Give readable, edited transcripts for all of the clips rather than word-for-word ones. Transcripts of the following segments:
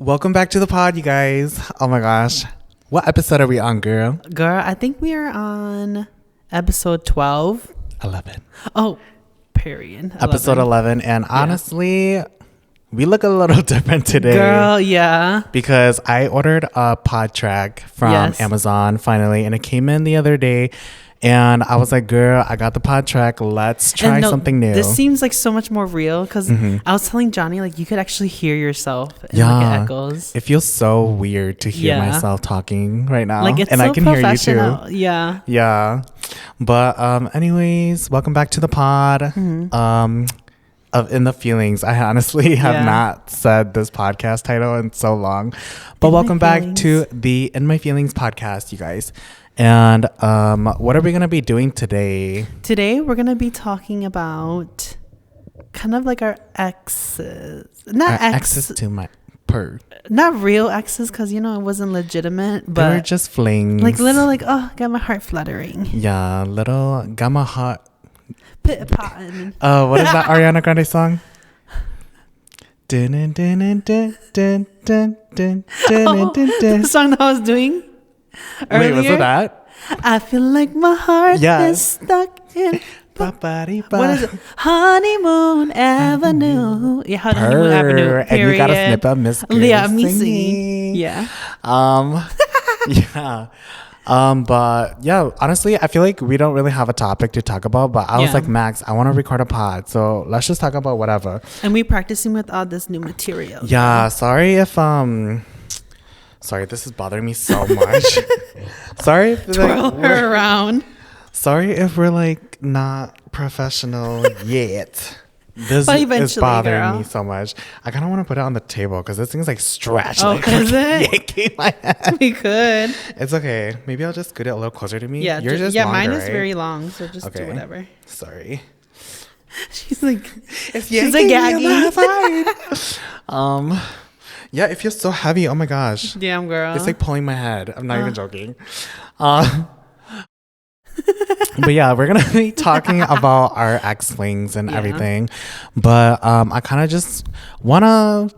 Welcome back to the pod, you guys. Oh my gosh. What episode are we on, girl? Girl, I think we are on episode 12. 11. Oh, period. 11. Episode 11. And honestly, we look a little different today. Girl, yeah. Because I ordered a pod track from Amazon finally, and it came in the other day. And I was like, girl, I got the pod track. Let's try something new. This seems like so much more real because I was telling Johnny, like, you could actually hear yourself and like it echoes. It feels so weird to hear myself talking right now. Like, it's and so I can hear you too. Yeah. Yeah. But anyways, welcome back to the pod. Of In the Feelings. I honestly have not said this podcast title in so long. But welcome back to the In My Feelings podcast, you guys. And what are we going to be doing today? Today, we're going to be talking about kind of like our exes. Not exes to my not real exes, because, you know, it wasn't legitimate. But they were just flings. Like little, like, oh, got my heart fluttering. Yeah, little, got my heart. Pit-potting. What is that Ariana Grande song? The song that I was doing earlier. Wait, was it that? I feel like my heart is stuck in what is it? Honeymoon Avenue. Yeah, Honeymoon Avenue. Period. And you got a snip of Miss Girl me singing. Yeah. Yeah. But yeah, honestly, I feel like we don't really have a topic to talk about, but I was like, Max, I want to record a pod, so let's just talk about whatever. And we practicing with all this new material. Yeah, sorry if sorry, this is bothering me so much. Sorry if twirl her around. Sorry if we're like not professional yet. This is bothering me so much. I kind of want to put it on the table because this thing's like stretched. Oh, like, is it? My head. We could. It's okay. Maybe I'll just scoot it a little closer to me. Yeah, yours is longer, mine is right? very long, so just do whatever. Sorry. She's like, she's like gagging. Yeah, it feels so heavy. Oh my gosh. Damn, girl. It's like pulling my head. I'm not even joking. But yeah, we're gonna be talking about our ex flings and everything. But I kind of just wanna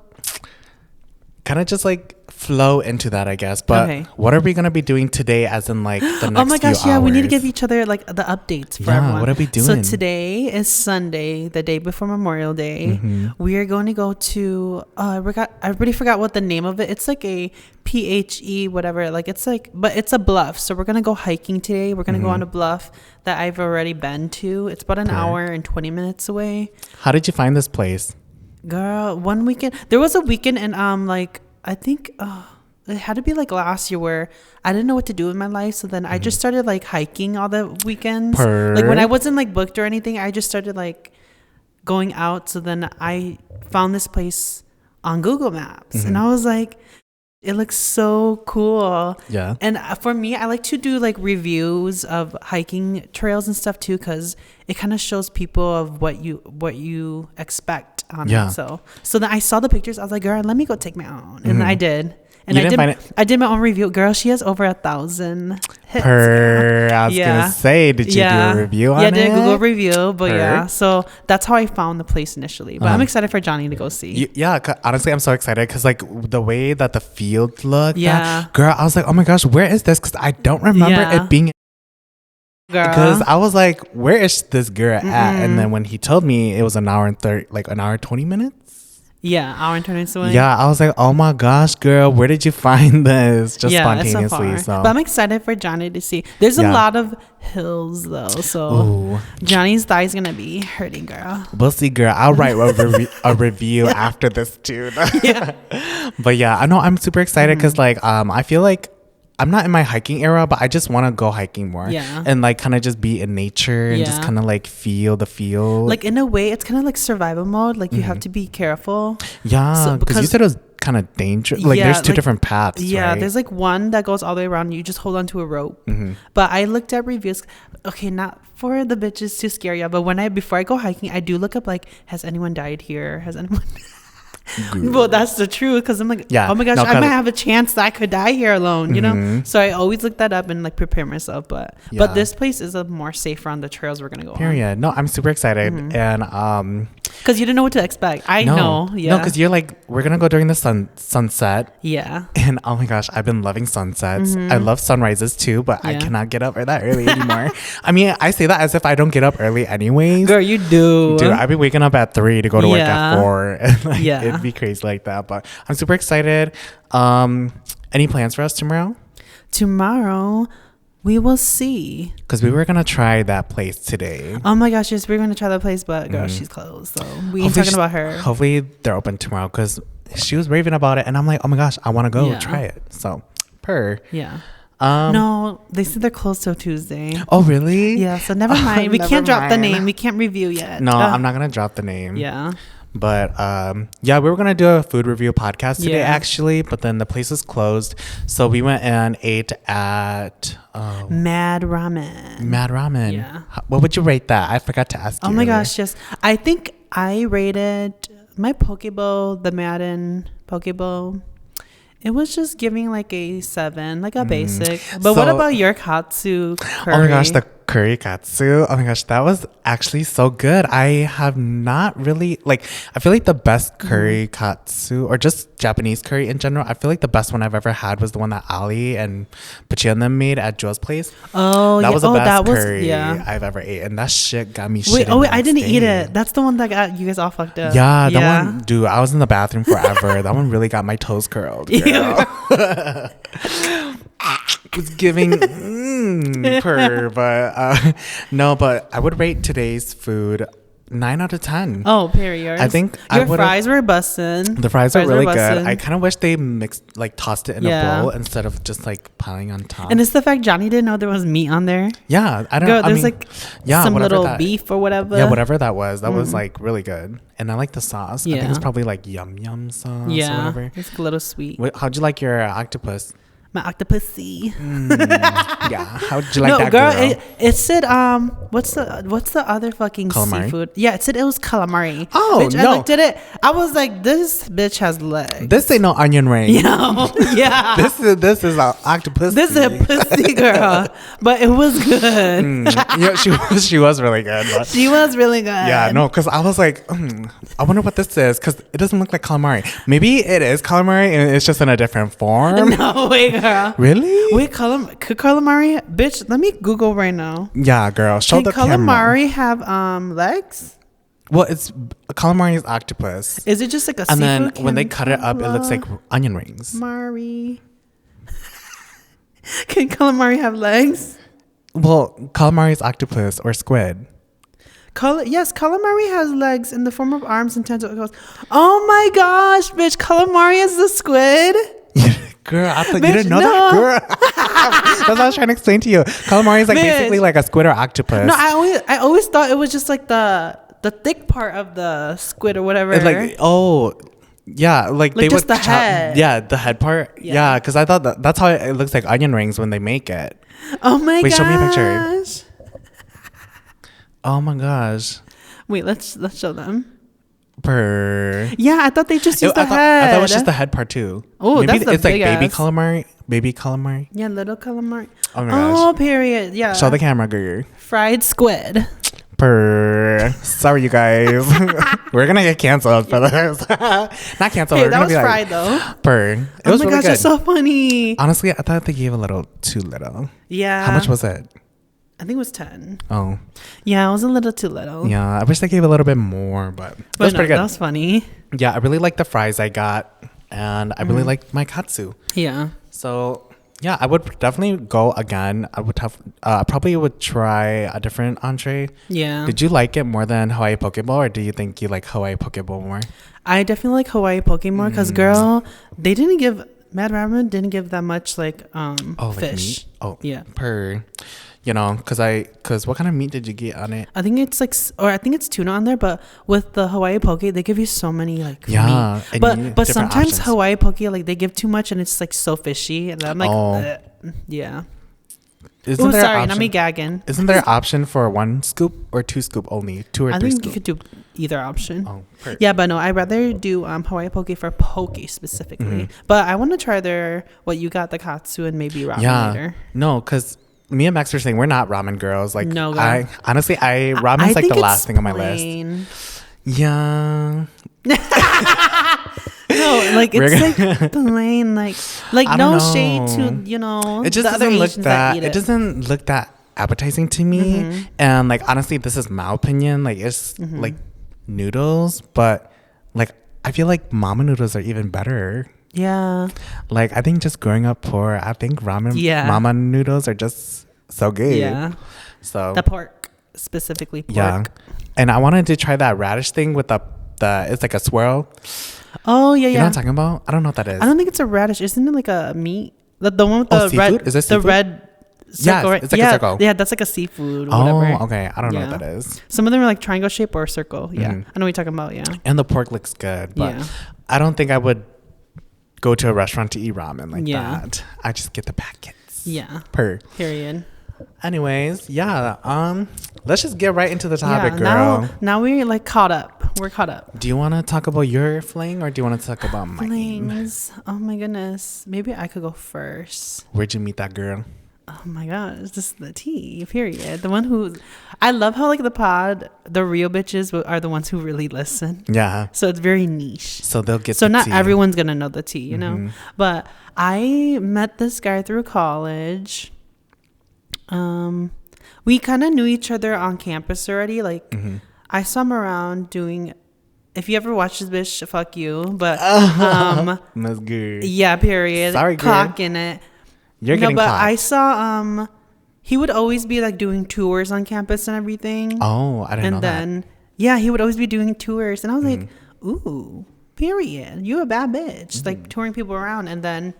like flow into that, I guess. But what are we gonna be doing today, as in like the next few hours? Oh my gosh, yeah, we need to give each other like the updates for everyone. What are we doing? So today is Sunday, the day before Memorial Day. We are going to go to I already forgot what the name of it. It's like a PHE whatever, like it's like, but it's a bluff. So we're gonna go hiking today. We're gonna go on a bluff that I've already been to. It's about an hour and 20 minutes away. How did you find this place? Girl, one weekend there was a weekend, and like I think it had to be like last year, where I didn't know what to do with my life. So then I just started like hiking all the weekends. Like when I wasn't like booked or anything, I just started like going out. So then I found this place on Google Maps, and I was like, it looks so cool. Yeah. And for me, I like to do like reviews of hiking trails and stuff too, because it kind of shows people of what you expect on it. So then I saw the pictures. I was like, girl, let me go take my own. And I did. And I did my own review. Girl, she has over 1,000 hits. I was gonna say, did you do a review on it? Yeah, I did a Google review, but so that's how I found the place initially. But I'm excited for Johnny to go see. Honestly, I'm so excited because like the way that the field looked. Girl, I was like, oh my gosh, where is this? Because I don't remember it being. Because I was like, where is this girl at? And then when he told me it was an hour and 20 minutes. Yeah, hour and 20 minutes away. Yeah, I was like, oh my gosh, girl, where did you find this? Just spontaneously. So. But I'm excited for Johnny to see. There's a lot of hills though, so Johnny's thigh's gonna be hurting, girl. We'll see, girl. I'll write a review after this too. But yeah, I know I'm super excited because like I feel like I'm not in my hiking era, but I just want to go hiking more. Yeah. And like kind of just be in nature and just kind of like feel the feel. Like in a way, it's kind of like survival mode. Like you have to be careful. Yeah. Because you said it was kind of dangerous. Like there's two different paths. Yeah. Right? There's like one that goes all the way around. You just hold on to a rope. But I looked at reviews. Okay, not for the bitches to scare you, but before I go hiking, I do look up like, has anyone died here? Has anyone... Well, that's the truth, because I'm like, oh my gosh, I might have a chance that I could die here alone, you know. So I always look that up and like prepare myself. But this place is a more safer on the trails we're gonna go on. No, I'm super excited. And Because you didn't know what to expect. I know. Yeah. No, because you're like, we're going to go during the sunset. Yeah. And oh my gosh, I've been loving sunsets. I love sunrises too, but I cannot get up that early anymore. I mean, I say that as if I don't get up early anyways. Girl, you do. Dude, I've been waking up at 3 to go to work at 4. And like, Yeah. it'd be crazy like that. But I'm super excited. Any plans for us tomorrow? Tomorrow, we will see. Because we were going to try that place today. Oh my gosh, yes, we're going to try that place, but girl, she's closed. So we ain't talking about her. Hopefully they're open tomorrow because she was raving about it. And I'm like, oh my gosh, I want to go try it. So, Yeah. No, they said they're closed till Tuesday. Oh, really? Yeah, so never mind. We can't drop the name. We can't review yet. No, I'm not going to drop the name. Yeah. But yeah, we were going to do a food review podcast today actually, but then the place was closed. So we went and ate at Mad Ramen. Yeah. What would you rate that? I forgot to ask you. Oh my gosh, yes. I think I rated my Pokeball, the Madden Pokeball. It was just giving like a 7, like a basic. But what about your katsu curry? Oh my gosh, the curry katsu. Oh my gosh, that was actually so good. I have not really, like, I feel like the best curry katsu, or just Japanese curry in general, I feel like the best one I've ever had was the one that Ali and Pachi and them made at Joe's place. Oh, that was the best curry yeah. I've ever ate. And that shit got me shit. Wait, I didn't eat it. That's the one that got you guys all fucked up. Yeah, that one, dude, I was in the bathroom forever. That one really got my toes curled. Was giving purr, but no, but I would rate today's food 9 out of 10. Oh, period. I think your fries were bussin'. The fries are really good. I kind of wish they tossed it in a bowl instead of just like piling on top. And it's the fact Johnny didn't know there was meat on there. Yeah, I don't know. There's some little beef or whatever. Yeah, whatever that was. That was like really good. And I like the sauce. Yeah. I think it's probably like yum yum sauce or whatever. It's a little sweet. How'd you like your octopus? My octopusy. Yeah, how'd you like that, girl? It said what's the other fucking calamari? Seafood? Yeah, it said it was calamari. Oh, bitch, no. I looked at it. I was like, this bitch has legs. This ain't no onion ring. Yeah. this is an octopus. This is a pussy, girl. But it was good. Yeah, she was really good. But she was really good. Yeah, no, because I was like, I wonder what this is, because it doesn't look like calamari. Maybe it is calamari and it's just in a different form. No way, girl. Really? Wait, could calamari? Bitch, let me Google right now. Yeah, girl. Show the camera. Can calamari have legs? Well, it's calamari is octopus. Is it just like a and seafood? then when they cut it up, it looks like onion rings. Calamari. Can calamari have legs? Well, calamari is octopus or squid. Yes, calamari has legs in the form of arms and tentacles. Oh my gosh, bitch! Calamari is the squid. Girl, I thought you didn't know that, girl. That's what I was trying to explain to you. Calamari is like basically like a squid or octopus. No, I always thought it was just like the thick part of the squid or whatever. It's like, oh, yeah, like they just would the head. Yeah, the head part. Yeah, because I thought that's how it looks like onion rings when they make it. Oh my gosh. Wait, show me a picture. Oh my gosh. Wait, let's show them. Yeah, I thought they just used the head. I thought it was just the head part too. Oh, maybe that's it's the like big calamari. Baby calamari. Yeah, little calamari. Oh my gosh. Oh, period. Yeah. Show the camera, girl. Fried squid. Sorry, you guys. We're gonna get canceled for this. Not canceled. Hey, that was fried though. It was oh my really gosh, good. it's so funny. Honestly, I thought they gave a little too little. Yeah. How much was it? I think it was 10. Oh. Yeah, it was a little too little. Yeah, I wish they gave a little bit more, but it was pretty good. That was funny. Yeah, I really like the fries I got, and I really liked my katsu. Yeah. So, yeah, I would definitely go again. I would have probably would try a different entree. Yeah. Did you like it more than Hawaii Pokeball, or do you think you like Hawaii Pokeball more? I definitely like Hawaii Pokeball more because, girl, they didn't give Mad Ramen didn't give that much like fish. Like yeah. You know, because what kind of meat did you get on it? I think it's tuna on there, but with the Hawaii Poke, they give you so many like meat. But sometimes options. Hawaii Poke, like they give too much and it's like so fishy, and I'm like, yeah. Not me gagging. Isn't there an option for 1 scoop or 2 scoop only? 2 or 3 I think scoop? you could do either option. Oh, perfect. Yeah, but no, I'd rather do Hawaii Poke for poke specifically. But I want to try what you got, the katsu and maybe ramen later. No, because me and Max were saying we're not ramen girls. Like, no, ramen's like the last thing on my list. No, like it's like plain, like no shade to It just doesn't look that. It doesn't look that appetizing to me. And like honestly, this is my opinion. Like it's like noodles, but like I feel like mama noodles are even better. Yeah. Like I think just growing up poor, I think mama noodles are just so good. Yeah. So the pork, specifically pork. Yeah. And I wanted to try that radish thing with the it's like a swirl. Oh yeah, you know what I'm talking about? I don't know what that is. I don't think it's a radish. Isn't it like a meat? The one with the seafood? red. Is this seafood? The red circle, right? It's like a circle. Yeah, that's like a seafood. Whatever. Oh, okay. I don't know what that is. Some of them are like triangle shape or circle. Yeah, I know what you're talking about. Yeah. And the pork looks good, but I don't think I would go to a restaurant to eat ramen like that. I just get the packets. Yeah. Period. Anyways, let's just get right into the topic, girl. Now we're like caught up. We're caught up. Do you want to talk about your fling or do you want to talk about mine? Flings. Oh my goodness. Maybe I could go first. Where'd you meet that girl? Oh my gosh, this is the tea, period. The one who, I love how like the pod, the real bitches are the ones who really listen. Yeah. So it's very niche. So they'll get so the not tea. Everyone's gonna know the tea, you know. But I met this guy through college. We kind of knew each other on campus already. Like I saw him around doing. If you ever watch this bitch, fuck you. But that's good. Yeah, period. Sorry, girl. Clocking it. You're getting but clocked. I saw he would always be like doing tours on campus and everything. Oh, I didn't know that. And then he would always be doing tours, and I was like, ooh, period. You a bad bitch, like touring people around. And then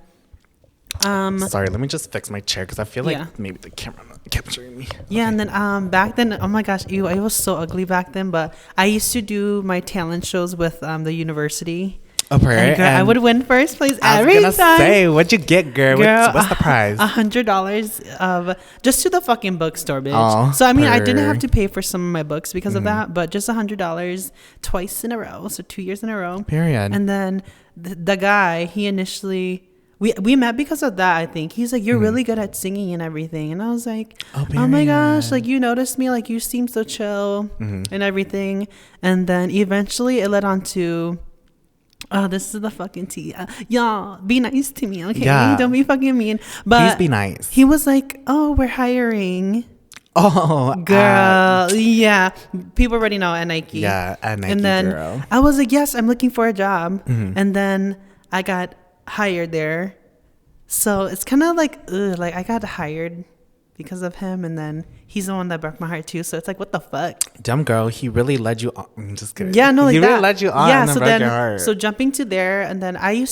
sorry, let me just fix my chair because I feel like maybe the camera not capturing me. Yeah, and then back then, oh my gosh, I was so ugly back then, but I used to do my talent shows with the university. Oh, and girl, I would win first place every time. I was gonna say, what'd you get, girl? What's the prize? $100 of just to the fucking bookstore, bitch. Oh, so I mean, I didn't have to pay for some of my books because of that, but just $100 twice in a row, so 2 years in a row. Period. And then the guy, he initially. We met because of that, I think. He's like, you're really good at singing and everything. And I was like, oh my gosh, like you noticed me, like you seem so chill and everything. And then eventually it led on to, oh, this is the fucking tea. Y'all, be nice to me, okay? Yeah. Don't be fucking mean. But please be nice. He was like, oh, we're hiring. Oh, girl. Yeah. People already know at Nike. Yeah, at Nike, and then girl. I was like, yes, I'm looking for a job. And then I got hired there, so it's kind of like like I got hired because of him, and then he's the one that broke my heart too, so it's like, what the fuck, dumb girl. He really led you on. I'm just kidding. Yeah, no, like he that. Really led you on. Yeah, and so broke your heart. So jumping to there, and then I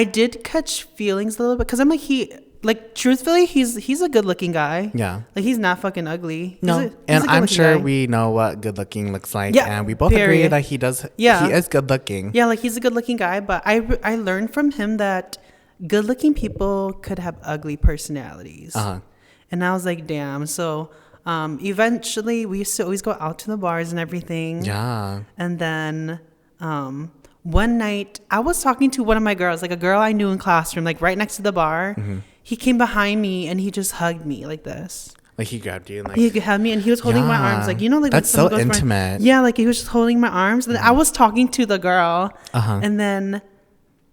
did catch feelings a little bit because I'm like, truthfully, he's a good looking guy. Yeah, like he's not fucking ugly. No, and I'm sure we know what good looking looks like. Yeah, and we both agree that he does. Yeah, he is good looking. Yeah, like he's a good looking guy, but I learned from him that good looking people could have ugly personalities. And I was like, damn. So eventually we used to always go out to the bars and everything. Yeah, and then one night I was talking to one of my girls, like a girl I knew in classroom, like right next to the bar. He came behind me and he just hugged me like this. Like he grabbed you and like he hugged me and he was holding my arms, like, you know, like that's so intimate. Yeah, like he was just holding my arms. And I was talking to the girl, and then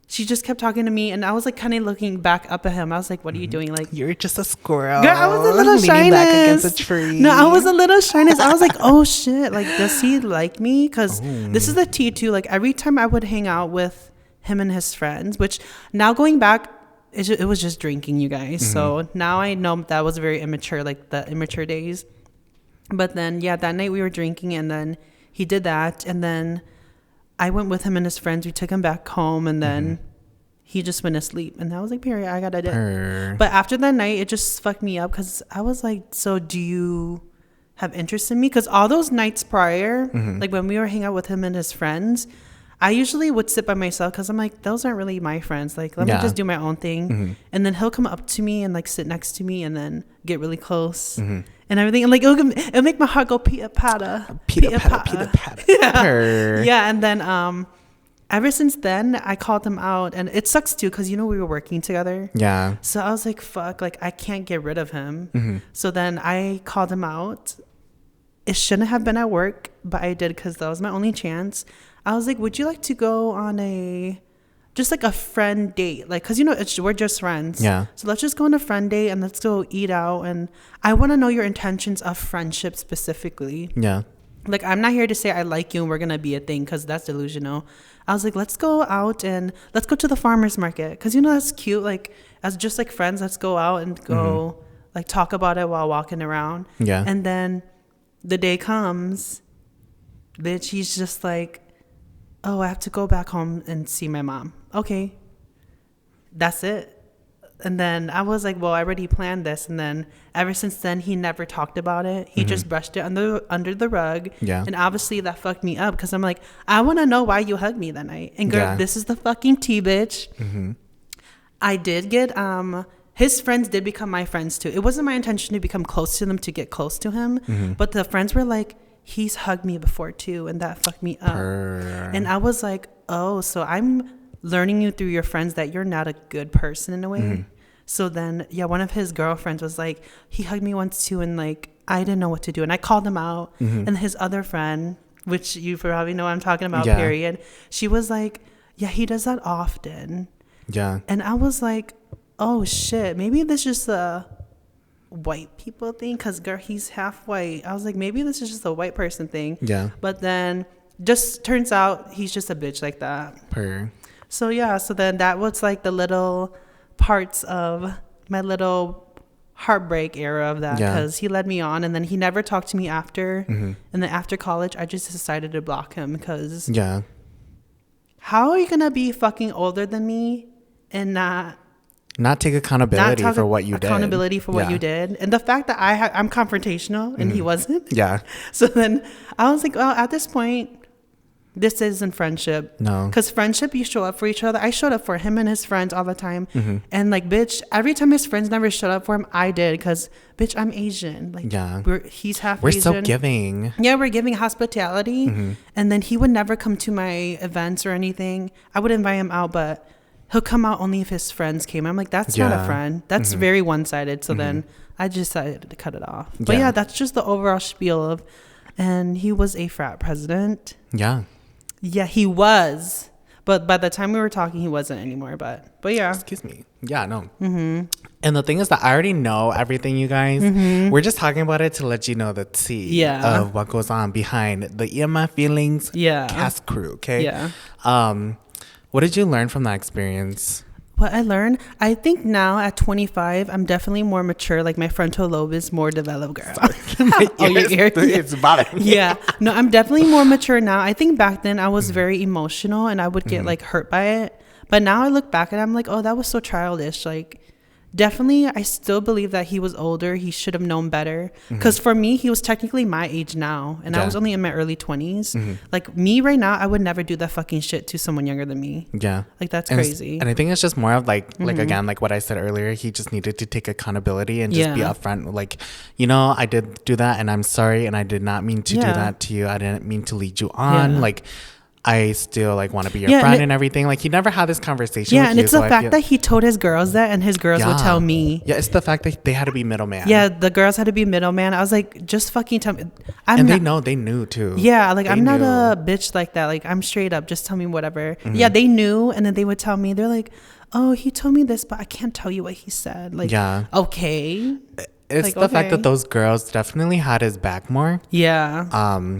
she just kept talking to me, and I was like kind of looking back up at him. I was like, "What are you doing? Like you're just a squirrel." Girl, I was a little shyness. Back against a tree. No, I was a little shyness. I was like, "Oh shit! Like, does he like me?" Because this is the tea too. Like every time I would hang out with him and his friends, which now going back, it was just drinking, you guys. So now I know that was very immature, like the immature days. But then, yeah, that night we were drinking, and then he did that, and then I went with him and his friends. We took him back home, and then he just went to sleep. And I was like, period, I gotta do. But after that night, it just fucked me up because I was like, so do you have interest in me? Because all those nights prior, like when we were hanging out with him and his friends, I usually would sit by myself because I'm like, those aren't really my friends. Like, let me just do my own thing. And then he'll come up to me and like sit next to me and then get really close and everything. And like, it'll make my heart go pita-pata. Pita-pata. Yeah. And then ever since then, I called him out. And it sucks too because, you know, we were working together. Yeah. So I was like, fuck, like I can't get rid of him. So then I called him out. it shouldn't have been at work, but I did because that was my only chance. I was like, would you like to go on just like a friend date? Like, because, we're just friends. Yeah. So let's just go on a friend date and let's go eat out. And I want to know your intentions of friendship specifically. Yeah. Like, I'm not here to say I like you and we're going to be a thing because that's delusional. I was like, let's go out and let's go to the farmer's market. Because, that's cute. Like, as just like friends, let's go out and go like talk about it while walking around. Yeah. And then the day comes, bitch, he's just like, oh, I have to go back home and see my mom. Okay. That's it. And then I was like, well, I already planned this. And then ever since then, he never talked about it. He just brushed it under the rug. Yeah. And obviously that fucked me up because I'm like, I want to know why you hugged me that night. And girl, this is the fucking tea, bitch. I did get, his friends did become my friends too. It wasn't my intention to become close to them to get close to him. But the friends were like, he's hugged me before too. And that fucked me up. And I was like, oh, so I'm learning you through your friends that you're not a good person in a way. So then, one of his girlfriends was like, he hugged me once too, and like, I didn't know what to do. And I called him out. And his other friend, which you probably know what I'm talking about, period, she was like, yeah, he does that often. Yeah. And I was like, oh shit, maybe this is just a white people thing, because girl, he's half white. I was like, maybe this is just a white person thing. Yeah. But then just turns out he's just a bitch like that. So so then that was like the little parts of my little heartbreak era of that, because he led me on, and then he never talked to me after. And then after college, I just decided to block him, because how are you gonna be fucking older than me and not take accountability for what you did. Accountability for what you did. And the fact that I'm confrontational and he wasn't. Yeah. So then I was like, well, at this point, this isn't friendship. No. Because friendship, you show up for each other. I showed up for him and his friends all the time. And like, bitch, every time his friends never showed up for him, I did. Because, bitch, I'm Asian. Like, he's half Asian. We're so giving. Yeah, we're giving hospitality. And then he would never come to my events or anything. I would invite him out, but he'll come out only if his friends came. I'm like, that's not a friend. That's very one-sided. So then I just decided to cut it off. But that's just the overall spiel of, and he was a frat president. Yeah, he was. But by the time we were talking, he wasn't anymore. But yeah. Excuse me. Yeah, no. And the thing is that I already know everything, you guys. We're just talking about it to let you know the tea of what goes on behind the EMF feelings cast crew, okay? What did you learn from that experience? What I learned, I think now at 25, I'm definitely more mature. Like, my frontal lobe is more developed, girl. It's bothering me. Yeah. No, I'm definitely more mature now. I think back then I was very emotional and I would get like hurt by it. But now I look back and I'm like, oh, that was so childish. Like, definitely, I still believe that he was older. He should have known better. Because for me, he was technically my age now. And I was only in my early 20s. Like, me right now, I would never do that fucking shit to someone younger than me. Yeah. Like, that's crazy. And I think it's just more of like again, like what I said earlier, he just needed to take accountability and just be upfront. Like, I did do that and I'm sorry. And I did not mean to do that to you. I didn't mean to lead you on. Like, I still like want to be your friend and everything. Like, he never had this conversation with and you, it's the fact that he told his girls that, and his girls would tell me. Yeah, it's the fact that they had to be middleman. Yeah, the girls had to be middleman. I was like, just fucking tell me. They knew too. Yeah, like, I'm not a bitch like that. Like, I'm straight up. Just tell me whatever. Yeah, they knew, and then they would tell me. They're like, oh, he told me this, but I can't tell you what he said. Like, okay. It's like, the fact that those girls definitely had his back more. Yeah.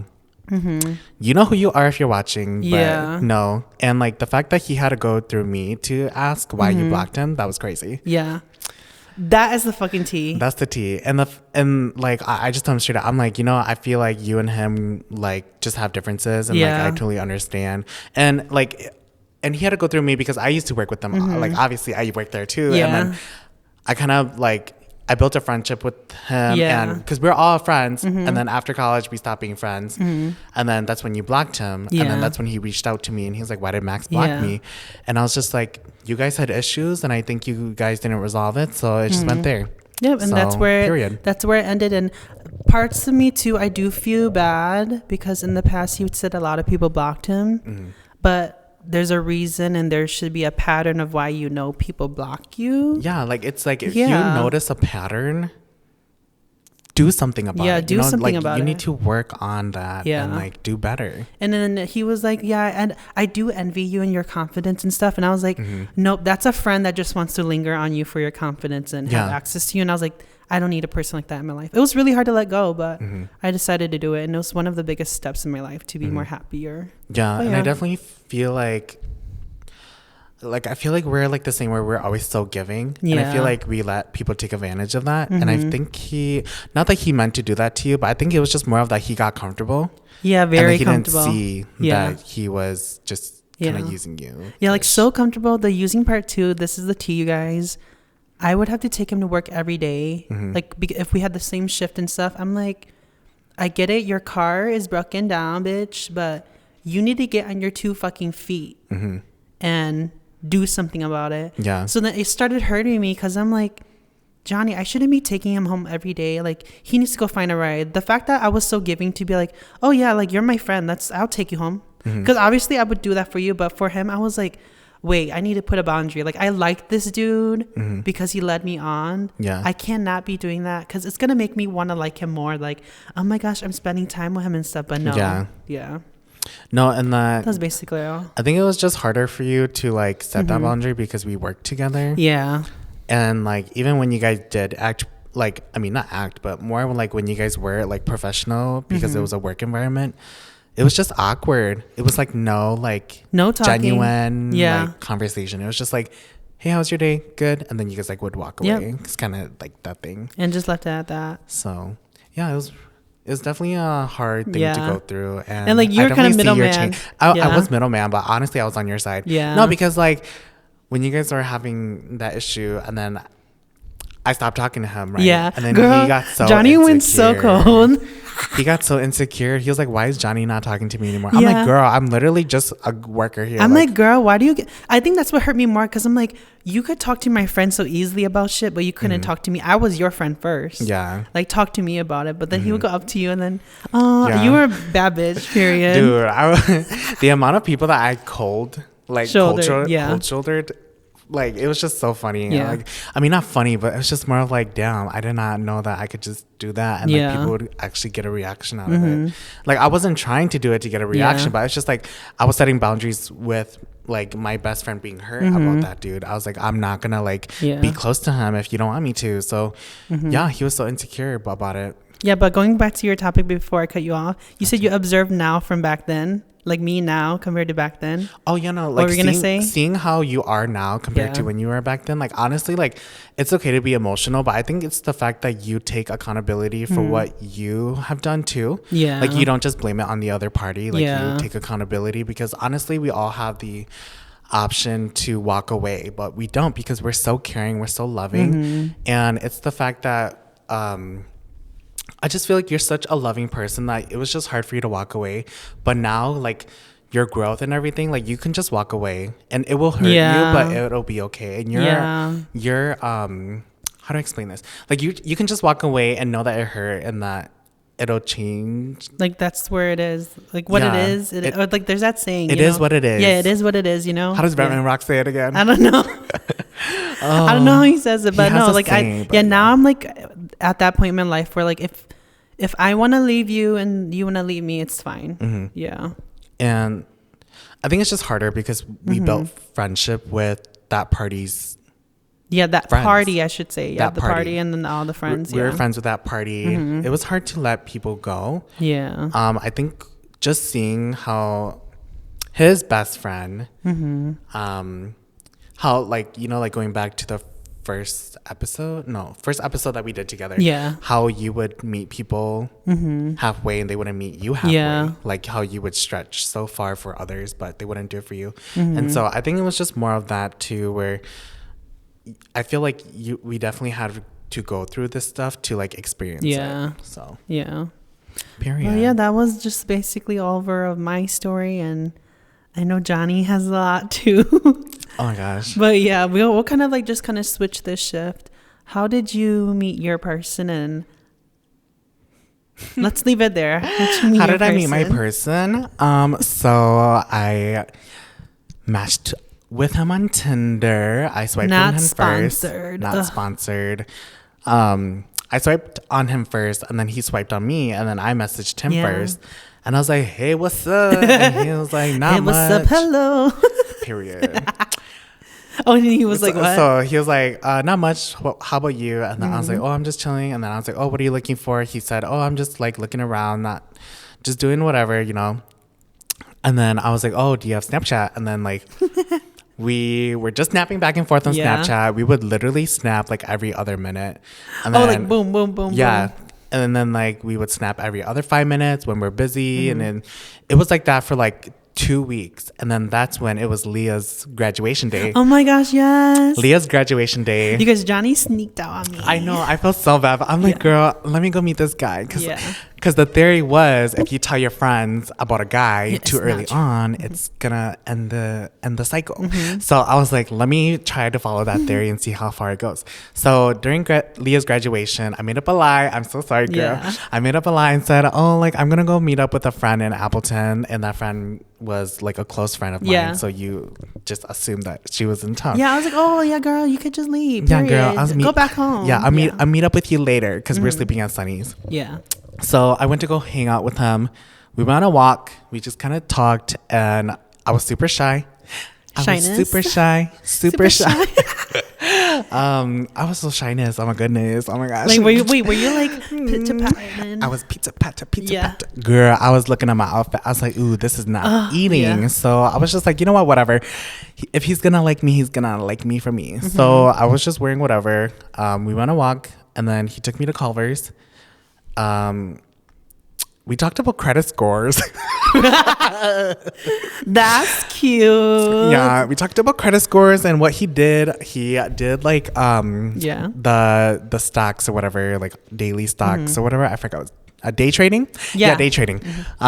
You know who you are if you're watching, but no. And like the fact that he had to go through me to ask why you blocked him, that was crazy. Yeah. That is the fucking tea. That's the tea. And like I just told him straight up, I'm like, I feel like you and him like just have differences, and like I totally understand. And like, and he had to go through me because I used to work with them. Like, obviously I worked there too. And then I kind of like, I built a friendship with him, and because we're all friends, and then after college we stopped being friends, and then that's when you blocked him, and then that's when he reached out to me, and he was like, "Why did Max block me?" And I was just like, "You guys had issues, and I think you guys didn't resolve it, so it just went there." Yep, and that's where it ended. And parts of me too, I do feel bad because in the past he said a lot of people blocked him, but there's a reason, and there should be a pattern of why people block you. Yeah, like it's like if you notice a pattern, do something about it. Do something about it. You need to work on that and like do better. And then he was like, yeah, and I do envy you and your confidence and stuff. And I was like, nope, that's a friend that just wants to linger on you for your confidence and have access to you. And I was like, I don't need a person like that in my life. It was really hard to let go, but I decided to do it. And it was one of the biggest steps in my life to be more happier. Yeah. And I definitely feel like I feel like we're like the same where we're always so giving. And I feel like we let people take advantage of that. And I think not that he meant to do that to you, but I think it was just more of that he got comfortable. Yeah, very and comfortable. He didn't see that he was just kind of using you. Yeah, like so comfortable. The using part too, this is the tea, you guys. I would have to take him to work every day. Like if we had the same shift and stuff, I'm like, I get it. Your car is broken down, bitch, but you need to get on your 2 fucking feet and do something about it. Yeah. So then it started hurting me because I'm like, Johnny, I shouldn't be taking him home every day. Like he needs to go find a ride. The fact that I was so giving to be like, oh yeah, like you're my friend. I'll take you home. Because obviously I would do that for you. But for him, I was like, wait, I need to put a boundary. Like I like this dude because he led me on. Yeah. I cannot be doing that because it's going to make me want to like him more. Like, oh my gosh, I'm spending time with him and stuff. But no. Yeah. No, and that was basically all. I think it was just harder for you to like set that boundary because we worked together. Yeah. And like even when you guys did act, like I mean not act, but more like when you guys were like professional because it was a work environment, it was just awkward. It was like no talking. Genuine like conversation. It was just like, hey, how's your day? Good. And then you guys like would walk away. It's kind of like that thing. And just left it at that. So yeah, it was definitely a hard thing to go through. And like you're kind of middleman. I was middleman, but honestly, I was on your side. Yeah. No, because like when you guys were having that issue and then I stopped talking to him, right? Yeah. And then he got so Johnny went so cold. He got so insecure. He was like, why is Johnny not talking to me anymore? I'm like, girl, I'm literally just a worker here. I'm like, girl, why do you I think that's what hurt me more because I'm like, you could talk to my friend so easily about shit, but you couldn't talk to me. I was your friend first. Yeah. Like, talk to me about it. But then he would go up to you and then, you were a bad bitch, period. Dude, the amount of people that I cold shouldered, like it was just so funny. Yeah. Like, I mean, not funny, but it was just more of like, damn, I did not know that I could just do that and like people would actually get a reaction out of it. Like I wasn't trying to do it to get a reaction, but it's just like I was setting boundaries with like my best friend being hurt about that dude. I was like, I'm not gonna like be close to him if you don't want me to. So yeah, he was so insecure about it. Yeah, but going back to your topic before I cut you off, you said you observed now from back then. Like me now compared to back then. Oh, you know, like seeing how you are now compared to when you were back then. Like, honestly, like it's okay to be emotional, but I think it's the fact that you take accountability for what you have done too. Yeah. Like you don't just blame it on the other party. Like you take accountability because honestly, we all have the option to walk away, but we don't because we're so caring, we're so loving. And it's the fact that, I just feel like you're such a loving person that it was just hard for you to walk away. But now, like, your growth and everything, like, you can just walk away. And it will hurt you, but it'll be okay. And you're how do I explain this? Like, you can just walk away and know that it hurt and that it'll change. Like, that's where it is. Like, what it is. Like, there's that saying, It is what it is. Yeah, it is what it is, you know? How does Batman Rock say it again? I don't know. I don't know how he says it, but no, like, now I'm, like, at that point in my life where, like, if I want to leave you and you want to leave me, it's fine. Yeah. And I think it's just harder because we built friendship with that party's that friends. Party, I should say. Yeah, the party and then all the friends. We were friends with that party. It was hard to let people go. Yeah. I think just seeing how his best friend, how like, you know, like going back to the first episode that we did together, how you would meet people halfway and they wouldn't meet you halfway, like how you would stretch so far for others but they wouldn't do it for you. And so I think it was just more of that too, where I feel like we definitely had to go through this stuff to like experience it. So period. Well, yeah, that was just basically all over of my story, and I know Johnny has a lot too. Oh my gosh. But yeah, we'll kind of like just kind of switch this shift. How did you meet your person? And let's leave it there. How did I meet my person? So I matched with him on Tinder. I swiped on him first. Not sponsored. I I swiped on him first, and then he swiped on me, and then I messaged him first. And I was like, hey, what's up? And he was like, not much. Hey, what's up? Hello. Period. Oh, and he was like, what? So he was like, not much. Well, how about you? And then I was like, oh, I'm just chilling. And then I was like, oh, what are you looking for? He said, oh, I'm just like looking around, not just doing whatever, you know. And then I was like, oh, do you have Snapchat? And then like we were just snapping back and forth on Snapchat. We would literally snap like every other minute. And then, like boom, boom, boom, yeah. boom. And then like we would snap every other 5 minutes when we're busy. And then it was like that for like 2 weeks, and then that's when it was Leah's graduation day. Oh my gosh, yes. Leah's graduation day. Because Johnny sneaked out on me. I know. I felt so bad. But I'm like, girl, let me go meet this guy. Because the theory was if you tell your friends about a guy too early on, it's gonna end the cycle. So I was like, let me try to follow that theory and see how far it goes. So during Leah's graduation, I made up a lie. I'm so sorry, girl. I made up a lie and said, oh, like I'm gonna go meet up with a friend in Appleton, and that friend was like a close friend of mine. So you just assumed that she was in town. I was like, oh yeah, girl, you could just leave. Yeah, girl, go back home. I'll meet up with you later because we're sleeping at Sunny's. So I went to go hang out with him. We went on a walk. We just kind of talked, and I was super shy. I was super shy. I was so shyness. Oh my goodness. Oh my gosh. Like, were you like pizza patting? I was pizza patta. Girl, I was looking at my outfit. I was like, ooh, this is not eating. So I was just like, you know what, whatever. If he's gonna like me, he's gonna like me for me. So I was just wearing whatever. We went on a walk, and then he took me to Culver's. We talked about credit scores. That's cute. Yeah, we talked about credit scores and what he did like the stocks or whatever, like daily stocks or whatever. I forgot. Day trading. Day trading.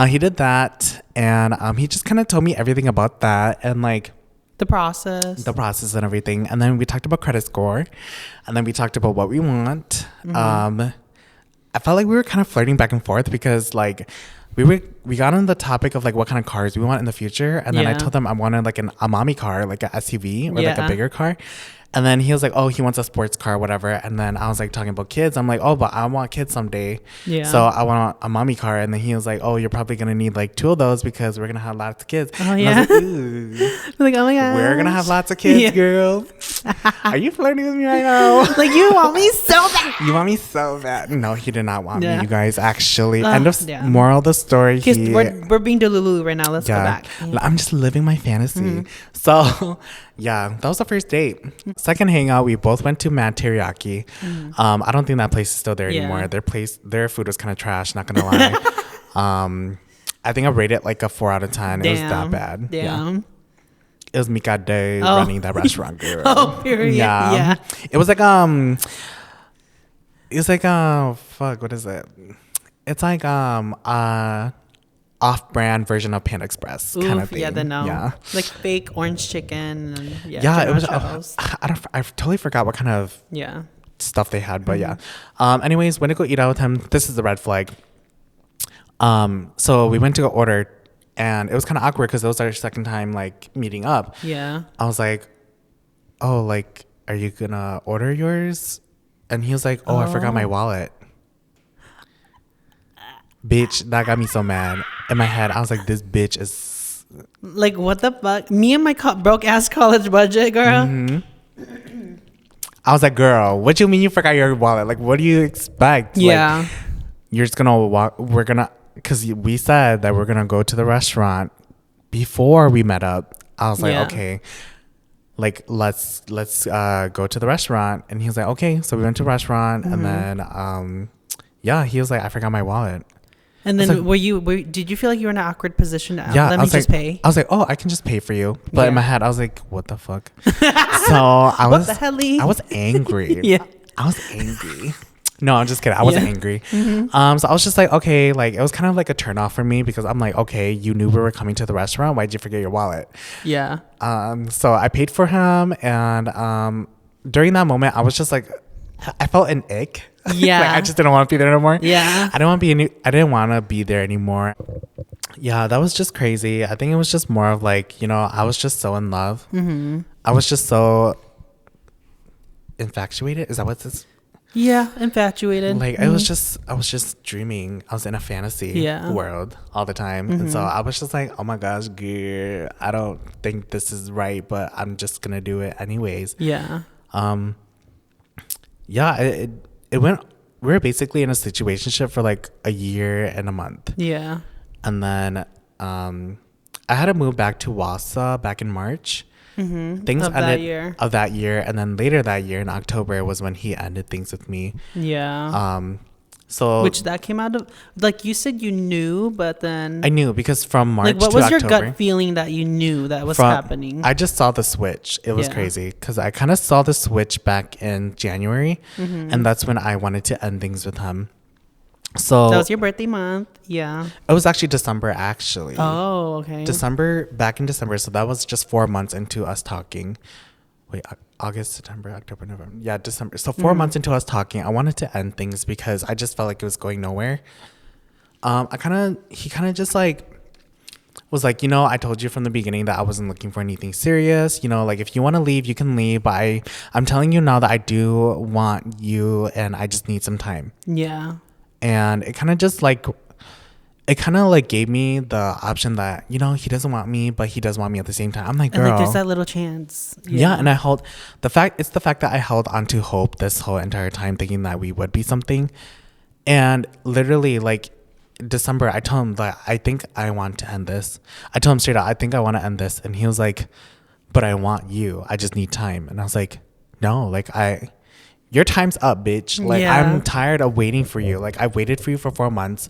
He did that, and he just kind of told me everything about that and like the process and everything. And then we talked about credit score, and then we talked about what we want. I felt like we were kind of flirting back and forth because like we got on the topic of like what kind of cars we want in the future, and then I told them I wanted like a mommy car, like a SUV or like a bigger car. And then he was like, oh, he wants a sports car, whatever. And then I was like talking about kids. I'm like, oh, but I want kids someday. So I want a mommy car. And then he was like, oh, you're probably going to need like 2 of those because we're going to have lots of kids. Oh, yeah. I was like, ooh. Like, oh my God. We're going to have lots of kids, girl. Are you flirting with me right now? Like, you want me so bad. You want me so bad. No, he did not want me, you guys, actually. End of moral of the story. We're being Delulu right now. Let's go back. I'm just living my fantasy. So, yeah, that was the first date. Second hangout, we both went to Mad Teriyaki. I don't think that place is still there anymore. Their food was kind of trash, not gonna lie. I think I rated like a 4 out of 10. It was that bad. Yeah. It was Mika Day running that restaurant, girl. Oh, period. Yeah. It was like fuck, what is it? It's like off-brand version of Panda Express kind of thing. Like fake orange chicken. And, it was. I totally forgot what kind of stuff they had, but anyways, went to go eat out with him. This is the red flag. So we went to go order, and it was kind of awkward because it was our second time like meeting up. I was like, oh, like, are you gonna order yours? And he was like, oh, I forgot my wallet. Bitch, that got me so mad. In my head, I was like, this bitch is... Like, what the fuck? Me and my broke-ass college budget, girl. I was like, girl, what do you mean you forgot your wallet? Like, what do you expect? Like, you're just gonna walk... We're gonna... Because we said that we're gonna go to the restaurant before we met up. I was like, okay, like, let's go to the restaurant. And he was like, okay. So we went to a restaurant, and then, he was like, I forgot my wallet. And then did you feel like you were in an awkward position? Let me just pay. I was like, oh, I can just pay for you. But in my head, I was like, what the fuck? So I was, what the hell? I was angry. I was angry. No, I'm just kidding. I wasn't angry. So I was just like, okay, like it was kind of like a turn off for me because I'm like, okay, you knew we were coming to the restaurant. Why'd you forget your wallet? So I paid for him, and during that moment, I was just like, I felt an ick. Like, I just didn't want to be there anymore. I didn't want to be there anymore. That was just crazy. I think it was just more of like, I was just so in love. I was just so infatuated. Is that what this? Yeah, infatuated. Like I was just dreaming. I was in a fantasy world all the time. And so I was just like, oh my gosh, girl, I don't think this is right, but I'm just gonna do it anyways. Yeah. Yeah, it went, we were basically in a situationship for like a year and a month. Yeah. And then I had to move back to Wausau back in March. Things of ended that year, and then later that year in October was when he ended things with me. So which that came out of, like you said, you knew, but then I knew because from March like what to was October, your gut feeling that you knew that was happening? I just saw the switch. It was crazy because I kind of saw the switch back in January, and that's when I wanted to end things with him. So that was your birthday month. Yeah. It was actually December, actually. Oh, okay. Back in December. So that was just 4 months into us talking. Wait, August, September, October, November. Yeah, December. So 4 months into us talking, I wanted to end things because I just felt like it was going nowhere. He kind of just like was like, you know, I told you from the beginning that I wasn't looking for anything serious. You know, like if you want to leave, you can leave. But I'm telling you now that I do want you and I just need some time. Yeah. And it kind of gave me the option that, you know, he doesn't want me, but he does want me at the same time. I'm like, girl, and like there's that little chance. Yeah. And it's the fact that I held on to hope this whole entire time, thinking that we would be something. And literally, like December, I told him that I think I want to end this. I told him straight out, I think I want to end this. And he was like, but I want you. I just need time. And I was like, no, like your time's up, bitch. Like, I'm tired of waiting for you. Like, I waited for you for 4 months.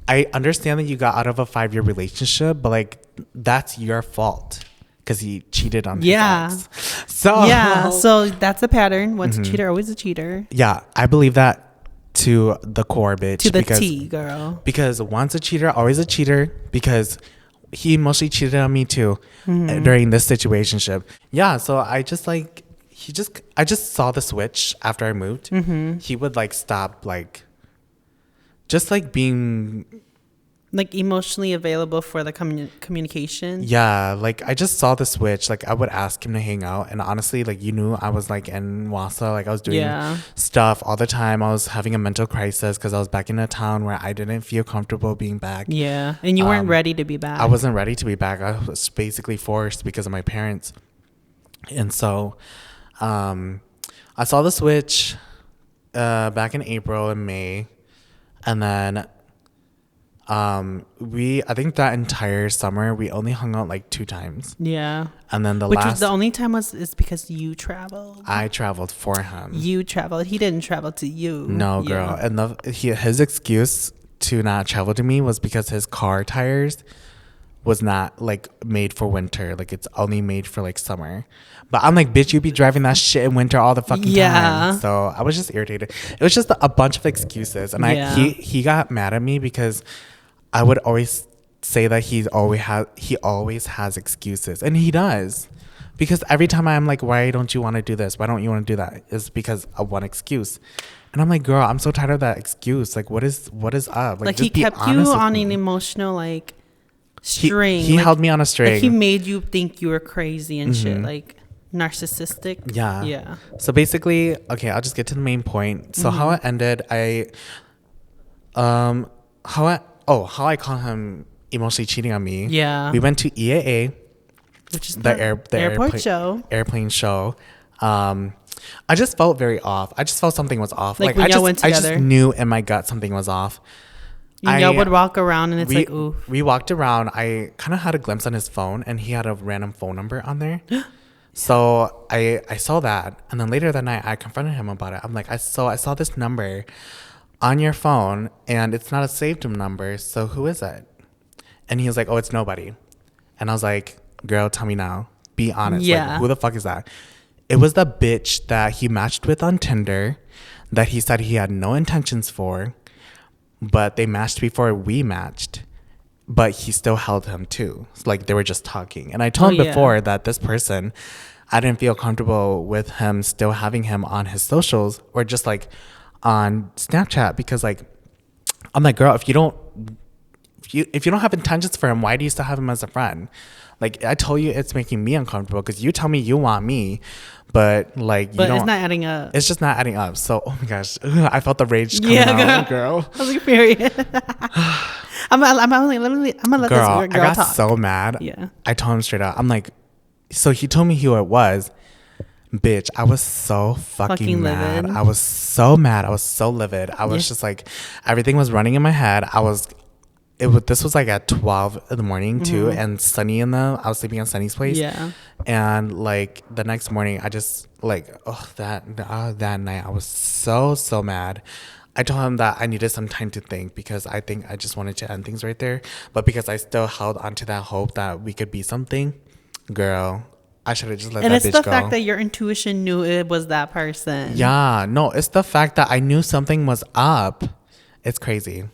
I understand that you got out of a 5-year relationship, but like, that's your fault because he cheated on his ex. So that's a pattern. Once a cheater, always a cheater. Yeah, I believe that to the core, bitch. To the T, girl. Because once a cheater, always a cheater. Because he mostly cheated on me too during this situationship. Yeah, so I just like. I just saw the switch after I moved. He would like stop like just like being like emotionally available for the communication. Yeah, like I just saw the switch. Like I would ask him to hang out, and honestly, like you knew I was like in Wausau, like I was doing stuff all the time. I was having a mental crisis because I was back in a town where I didn't feel comfortable being back. Yeah, and you weren't ready to be back. I wasn't ready to be back. I was basically forced because of my parents, and so. I saw the switch back in April and May, and then I think that entire summer we only hung out like 2 times. Yeah. And then which was the only time is because you traveled. I traveled for him. You traveled. He didn't travel to you. No, girl. And his excuse to not travel to me was because his car tires was not like made for winter. Like it's only made for like summer. But I'm like, bitch, you be driving that shit in winter all the fucking time. So I was just irritated. It was just a bunch of excuses. And he got mad at me because I would always say that he always has excuses. And he does. Because every time I'm like, why don't you want to do this? Why don't you want to do that? It's because of one excuse. And I'm like, girl, I'm so tired of that excuse. Like, what is up? Like he kept you on an emotional like string. He held me on a string. Like he made you think you were crazy and shit. Like narcissistic. Yeah. So basically, okay, I'll just get to the main point. So how it ended, how I caught him emotionally cheating on me. Yeah. We went to EAA, which is the airplane show. I just felt very off. I just felt something was off. Like when y'all went together? I just knew in my gut something was off. Y'all would walk around and it's like, ooh. We walked around. I kind of had a glimpse on his phone and he had a random phone number on there. So I saw that. And then later that night, I confronted him about it. I'm like, I saw this number on your phone and it's not a saved number. So who is it? And he was like, oh, it's nobody. And I was like, girl, tell me now. Be honest. Yeah. Like, who the fuck is that? It was the bitch that he matched with on Tinder that he said he had no intentions for, but they matched before we matched, but he still held him too. Like they were just talking. And I told him before that this person, I didn't feel comfortable with him still having him on his socials or just like on Snapchat because like, I'm like, girl, if you don't have intentions for him, why do you still have him as a friend? Like I told you, it's making me uncomfortable because you tell me you want me, but like but it's not adding up. It's just not adding up. So oh my gosh, I felt the rage coming out, girl. I was like, period. I'm gonna let this girl I got talk. so mad. Yeah, I told him straight out. I'm like, so he told me who it was. Bitch, I was so fucking mad. Livid. I was so mad. I was so livid. I was just like, everything was running in my head. This was like at 12 in the morning too, and I was sleeping on Sunny's place. Yeah. And like the next morning, I just like, that night I was so mad. I told him that I needed some time to think because I think I just wanted to end things right there. But because I still held onto that hope that we could be something, girl, I should have just let that bitch go. And it's the fact that your intuition knew it was that person. Yeah, no, it's the fact that I knew something was up. It's crazy.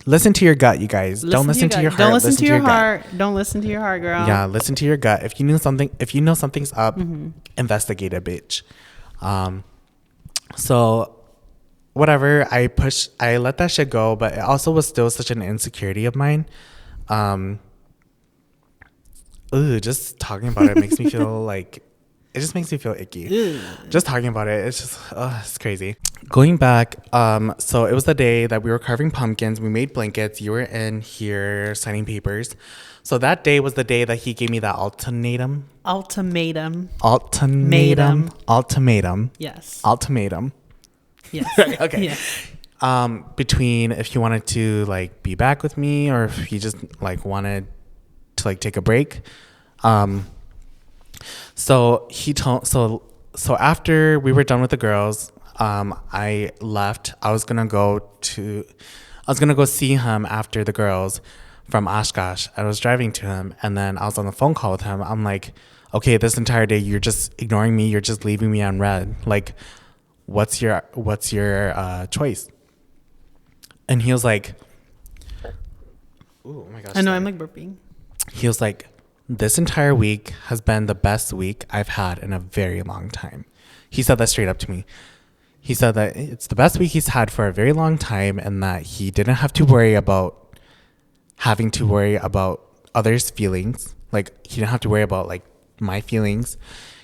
Listen to your gut, you guys. Don't listen to your heart. Don't listen to your heart. Don't listen to your heart, girl. Yeah, listen to your gut. If you know something's up, investigate it, bitch. So whatever, I let that shit go, but it also was still such an insecurity of mine. Just talking about it makes me feel like it just makes me feel icky. Just talking about it, it's just it's crazy. Going back, so it was the day that we were carving pumpkins. We made blankets. You were in here signing papers. So that day was the day that he gave me that ultimatum. Yes. Ultimatum. Yes. Okay. Yeah. Between if he wanted to like be back with me or if he just like wanted to like take a break. So after we were done with the girls, I left. I was gonna go see him after the girls from Oshkosh. I was driving to him, and then I was on the phone call with him. I'm like, okay, this entire day you're just ignoring me. You're just leaving me on red. Like, what's your choice? And he was like, oh my gosh. I know, I'm like burping. He was like, this entire week has been the best week I've had in a very long time. He said that straight up to me. He said that it's the best week he's had for a very long time and that he didn't have to worry about having to worry about others' feelings. Like, he didn't have to worry about, like, my feelings.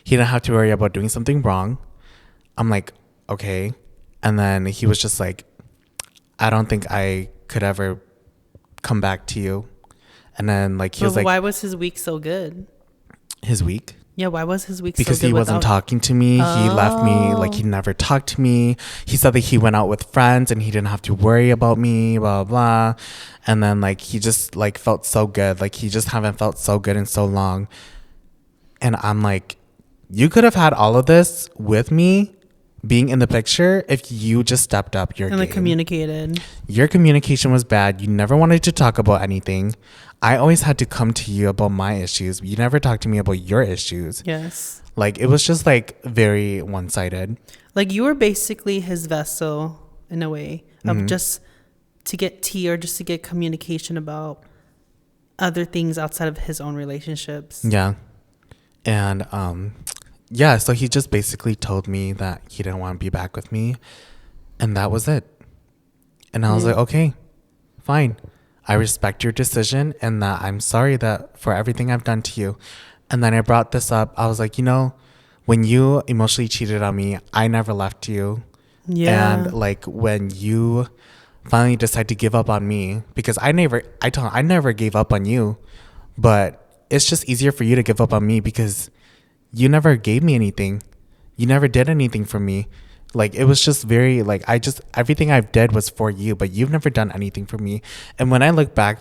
He didn't have to worry about doing something wrong. I'm like, okay. And then he was just like, I don't think I could ever come back to you. And then like he was like, why was his week so good? His week? Yeah, why was his week because so good? Because he wasn't talking to me. Oh. He left me, like he never talked to me. He said that he went out with friends and he didn't have to worry about me, blah, blah, blah. And then like he just like felt so good. Like he just haven't felt so good in so long. And I'm like, you could have had all of this with me being in the picture if you just stepped up your game. Like communicated. Your communication was bad. You never wanted to talk about anything. I always had to come to you about my issues. You never talked to me about your issues. Yes. Like it was just like very one-sided. Like you were basically his vessel in a way of just to get tea or just to get communication about other things outside of his own relationships. Yeah. And yeah, so he just basically told me that he didn't want to be back with me. And that was it. And I was like, okay, fine. I respect your decision and that I'm sorry that for everything I've done to you. And then I brought this up. I was like, you know, when you emotionally cheated on me, I never left you. Yeah. And like when you finally decide to give up on me, because I never gave up on you, but it's just easier for you to give up on me because you never gave me anything. You never did anything for me. Like it was just very like everything I've did was for you, but you've never done anything for me. And when I look back,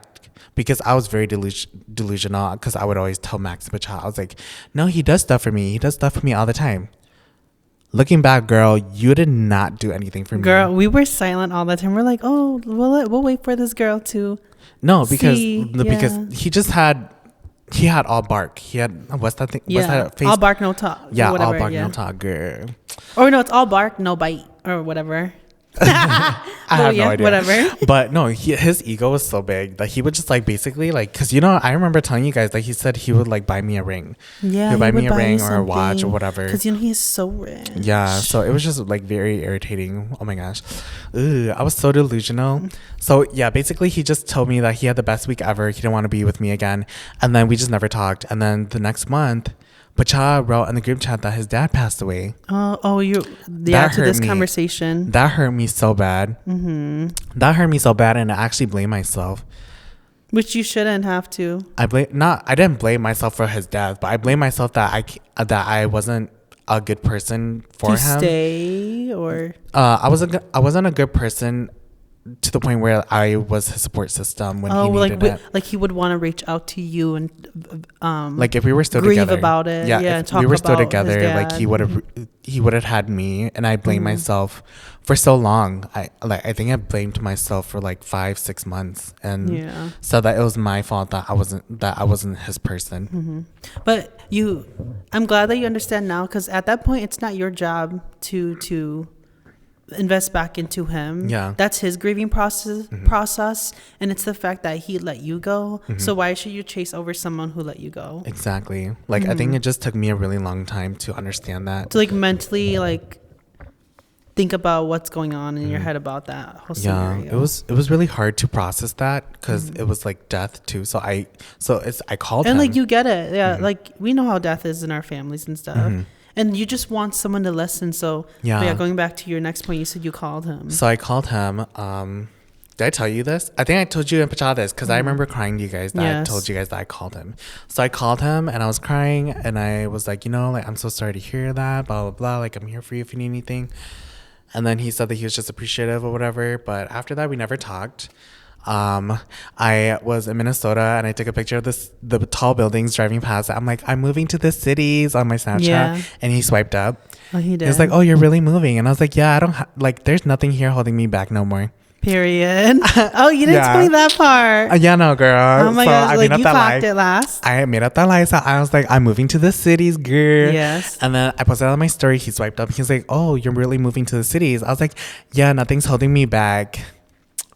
because I was very delusional, because I would always tell Max, I was like, no, he does stuff for me. He does stuff for me all the time. Looking back, girl, you did not do anything for me. Girl, we were silent all the time. We're like, oh, we'll wait for this girl to because he had all bark. He had what's that thing? Yeah, what's that face? All bark, no talk. Yeah, whatever, all bark, no talk, girl. Or no, it's all bark, no bite, or whatever. I have no idea. Whatever. But no, his ego was so big that he would just like basically like, because you know, I remember telling you guys that he said he would like buy me a ring. Yeah, he would buy me a ring or a watch or whatever. Because you know he's so rich. Yeah, so it was just like very irritating. Oh my gosh, I was so delusional. So yeah, basically he just told me that he had the best week ever. He didn't want to be with me again, and then we just never talked. And then the next month, Pacha wrote in the group chat that his dad passed away. To this conversation. That hurt me so bad. That hurt me so bad, and I actually blame myself. Which you shouldn't have to. I didn't blame myself for his death, but I blame myself that I wasn't a good person for him. Stay or I wasn't a good person to the point where I was his support system when he needed it. Like he would want to reach out to you and like if we were still grieve together about it. Yeah, if we were still together, like he would have had me, and I blamed myself for so long. I think I blamed myself for like 5-6 months, and so that it was my fault that I wasn't his person. But I'm glad that you understand now, because at that point it's not your job to invest back into him. That's his grieving process, and it's the fact that he let you go. So why should you chase over someone who let you go? Exactly. Like I think it just took me a really long time to understand that, to like mentally like think about what's going on in your head about that whole scenario. It was really hard to process that, because it was like death too. So I called him, and like you get it. Like we know how death is in our families and stuff. And you just want someone to listen. So going back to your next point, you said you called him. So I called him. Did I tell you this? I think I told you in Pacha this, because I remember crying to you guys that I told you guys that I called him. So I called him and I was crying, and I was like, like, I'm so sorry to hear that, blah, blah, blah. Like, I'm here for you if you need anything. And then he said that he was just appreciative or whatever. But after that, we never talked. I was in Minnesota, and I took a picture of the tall buildings driving past. I'm like, I'm moving to the cities on my Snapchat, and he swiped up. Oh, he did. He was like, oh, you're really moving, and I was like, yeah, I don't like. There's nothing here holding me back no more. Period. Oh, you didn't tell me that part. Yeah, no, girl. Oh my gosh, like you clocked it last. I made up that lie, so I was like, I'm moving to the cities, girl. Yes. And then I posted on my story. He swiped up. He's like, oh, you're really moving to the cities. I was like, yeah, nothing's holding me back.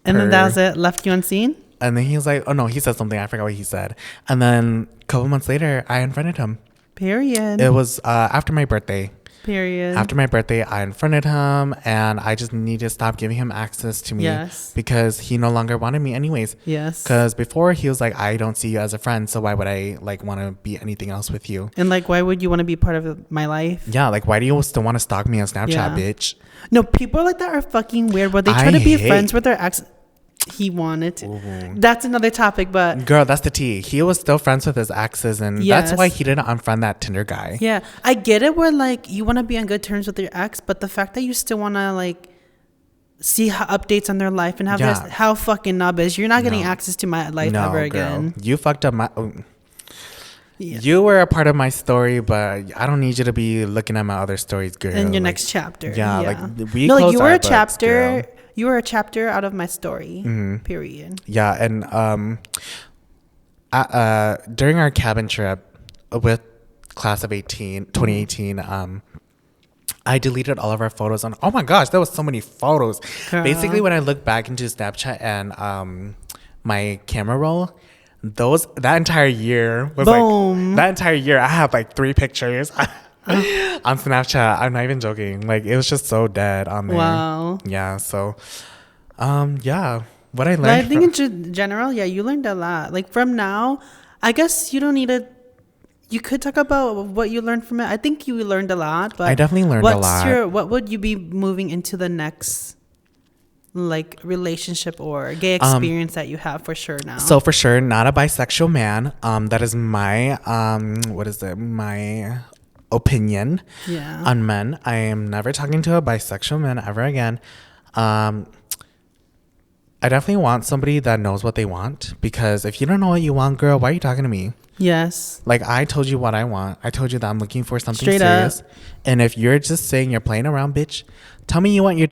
And then that was it. Left you unseen? And then he was like, oh no, he said something. I forgot what he said. And then a couple months later, I unfriended him. Period. It was after my birthday. Period. After my birthday, I unfriended him, and I just needed to stop giving him access to me. Yes. Because he no longer wanted me anyways. Yes. Because before he was like, I don't see you as a friend, so why would I like want to be anything else with you? And like, why would you want to be part of my life? Yeah, like why do you still want to stalk me on Snapchat, bitch? No, people like that are fucking weird. But they try to be friends with their ex. He wanted to. Ooh. That's another topic, but girl, that's the tea. He was still friends with his exes, and that's why he didn't unfriend that Tinder guy. Yeah, I get it. Where like you want to be on good terms with your ex, but the fact that you still want to like see updates on their life and have this, how fucking nub is you're not getting access to my life ever again. You fucked up my. You were a part of my story, but I don't need you to be looking at my other stories, girl. In your next chapter. Yeah, like we. No, like you were a books, chapter. Girl. You were a chapter out of my story. Period. Yeah, and during our cabin trip with class of 2018, I deleted all of our photos on. Oh my gosh, there was so many photos. Girl. Basically, when I look back into Snapchat and my camera roll, that entire year was like that entire year. I have like 3 pictures. On Snapchat. I'm not even joking. Like it was just so dead on there. Wow. Yeah. So, yeah. What I learned. But I think in general, you learned a lot. Like from now, I guess you don't need to. You could talk about what you learned from it. I think you learned a lot. But I definitely learned a lot. What would you be moving into the next, like relationship or gay experience that you have for sure now? So for sure, not a bisexual man. That is my my opinion on men. I am never talking to a bisexual man ever again. I definitely want somebody that knows what they want, because if you don't know what you want, girl, why are you talking to me? Yes. Like I told you what I want. I told you that I'm looking for something straight serious up. And if you're just saying you're playing around, bitch, tell me you want your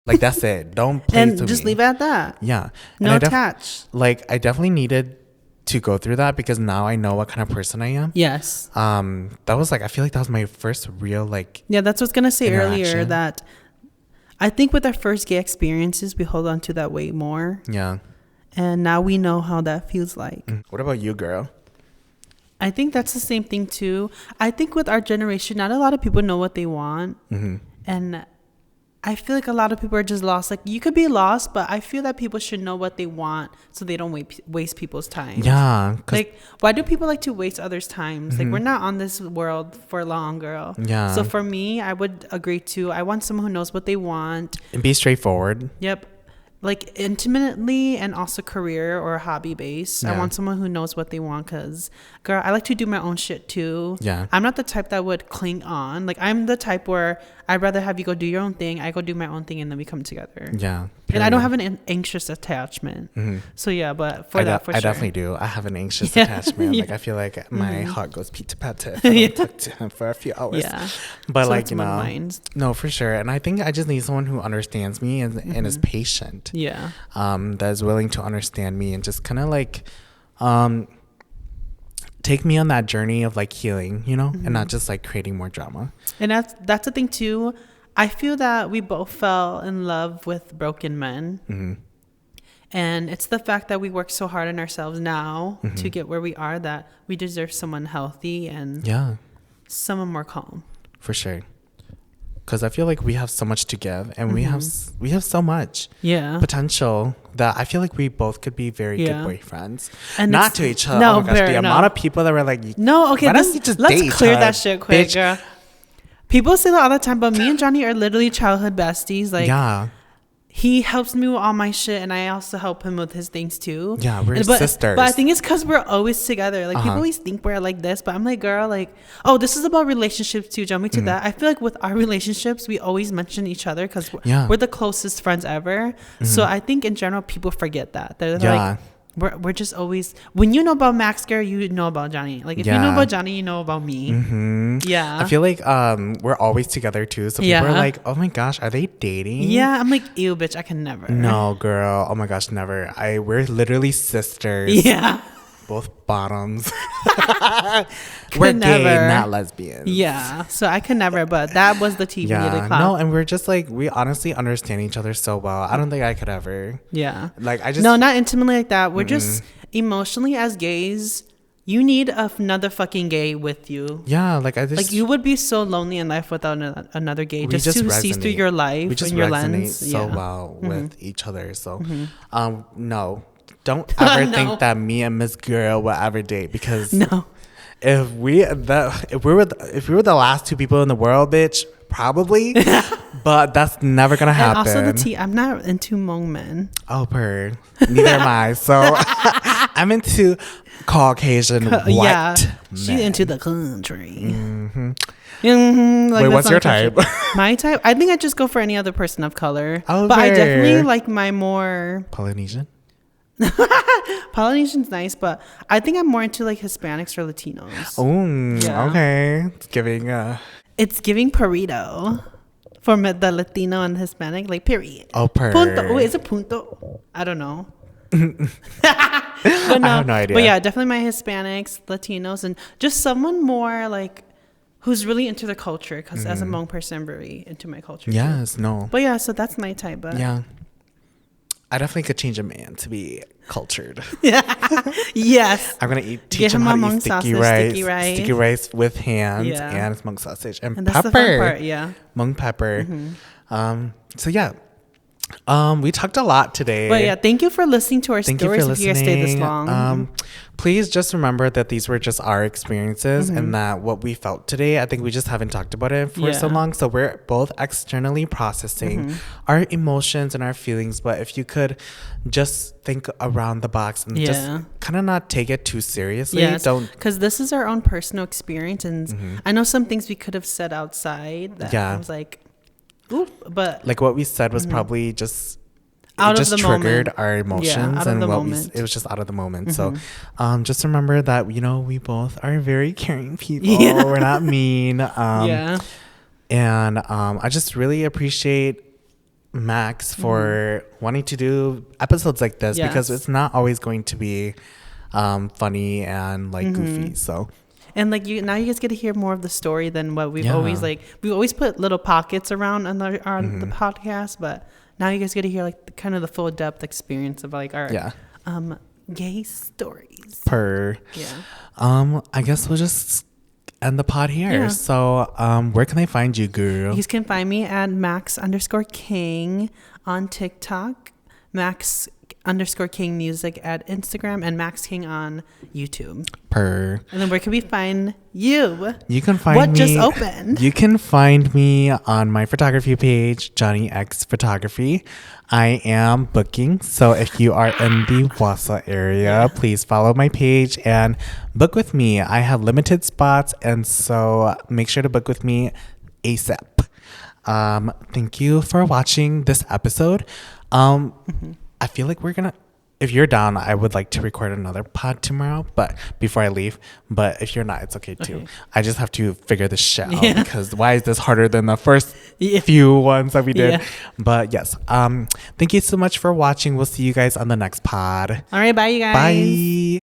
like that's it. Don't play and just leave it at that. Yeah. No attach. Like I definitely needed to go through that, because now I know what kind of person I am. Yes. That was like, I feel like that was my first real like. Yeah, that's what I was gonna say earlier, that I think with our first gay experiences, we hold on to that way more. Yeah. And now we know how that feels like. What about you, girl? I think that's the same thing too. I think with our generation, not a lot of people know what they want. And I feel like a lot of people are just lost. Like, you could be lost, but I feel that people should know what they want so they don't waste people's time. Yeah. Like, why do people like to waste others' times? Like, we're not on this world for long, girl. Yeah. So for me, I would agree too. I want someone who knows what they want. And be straightforward. Yep. Like, intimately and also career or hobby based. I want someone who knows what they want, because, girl, I like to do my own shit too. Yeah. I'm not the type that would cling on. Like, I'm the type where I'd rather have you go do your own thing, I go do my own thing, and then we come together. Yeah. And I don't have an anxious attachment. So yeah, but for sure. I definitely do. I have an anxious attachment. Like, I feel like my heart goes pita-pata if I don't talk to him for a few hours. Yeah. But so like, you know, no, for sure. And I think I just need someone who understands me and is patient. Yeah. That is willing to understand me and just kind of like take me on that journey of like healing, you know, and not just like creating more drama. And that's the thing too. I feel that we both fell in love with broken men. And it's the fact that we work so hard on ourselves now to get where we are, that we deserve someone healthy and someone more calm. For sure. Because I feel like we have so much to give, and we have so much potential that I feel like we both could be very good boyfriends. And not to each other. Oh my gosh, the amount of people that were like, no, okay, let's clear that shit quick, girl. People say that all the time, but me and Johnny are literally childhood besties. Like, he helps me with all my shit, and I also help him with his things too. Yeah, we're sisters. But I think it's because we're always together. Like, people always think we're like this, but I'm like, girl, like, oh, this is about relationships too. Jump me to that. I feel like with our relationships, we always mention each other because we're the closest friends ever. So I think in general, people forget that. They're like, we're just always, when you know about Max, girl, you know about Johnny. Like, if you know about Johnny, you know about me. Yeah. I feel like we're always together too. So people are like, oh my gosh, are they dating? Yeah. I'm like, ew, bitch, I can never. No, girl. Oh my gosh, never. We're literally sisters. Yeah. Both bottoms. We're gay, not lesbians. Yeah. So I could never, but that was the TV. No, and we're just like, we honestly understand each other so well. I don't think I could ever. Yeah. Like, I just. No, not intimately like that. We're just emotionally, as gays, you need another fucking gay with you. Yeah. Like, I just. Like, you would be so lonely in life without another gay, just to see through your life and your lens. So well with each other. So, no. Don't ever think that me and Miss Girl will ever date, because if we were the last two people in the world, bitch, probably, but that's never gonna happen. And also I'm not into Hmong men. Oh, neither am I. So I'm into Caucasian white men. She's into the country. Like, wait, what's your type? My type? I think I just go for any other person of color. But I definitely like my more Polynesian. Polynesian's nice, but I think I'm more into like Hispanics or Latinos. Oh, okay. It's giving burrito for the Latino and Hispanic, like, period. Oh, punto. Oh, is it punto? I don't know. But no, I have no idea. But yeah, definitely my Hispanics, Latinos, and just someone more like who's really into the culture, because as a Hmong person, I'm very into my culture. Yes, too. no. But yeah, so that's my type. But yeah. I definitely could change a man to be cultured. Yes. I'm going to teach him how to eat sticky rice with hands and smoked sausage and that's pepper. The fun part, Hmong pepper. So yeah. We talked a lot today. But yeah, thank you for listening to our stories. If you guys stayed this long. Please just remember that these were just our experiences and that what we felt today, I think we just haven't talked about it for so long. So we're both externally processing our emotions and our feelings. But if you could just think around the box and just kind of not take it too seriously. Yes, because this is our own personal experience. And I know some things we could have said outside that I was like, ooh, but like what we said was probably just out of the triggered moment. our emotions and it was just out of the moment. So just remember that, you know, we both are very caring people. We're not mean. And I just really appreciate Max for wanting to do episodes like this because it's not always going to be funny and like goofy. So and like now you guys get to hear more of the story than what we've always we always put little pockets around on the podcast, but now you guys get to hear like kind of the full depth experience of like our gay stories. I guess we'll just end the pod here. Yeah. So where can they find you, girl? You can find me at Max_Khang on TikTok, Max_KhangMusic at Instagram, and MaxKhang on YouTube. And then where can we find you? You can find what just opened. You can find me on my photography page, Johnny X Photography. I am booking, so if you are in the Wausau area, please follow my page and book with me. I have limited spots, and so make sure to book with me ASAP. Thank you for watching this episode. I feel like if you're down, I would like to record another pod tomorrow, but before I leave. But if you're not, it's okay too. Okay. I just have to figure this shit out because why is this harder than the first few ones that we did? Yeah. But yes, thank you so much for watching. We'll see you guys on the next pod. All right, bye, you guys. Bye.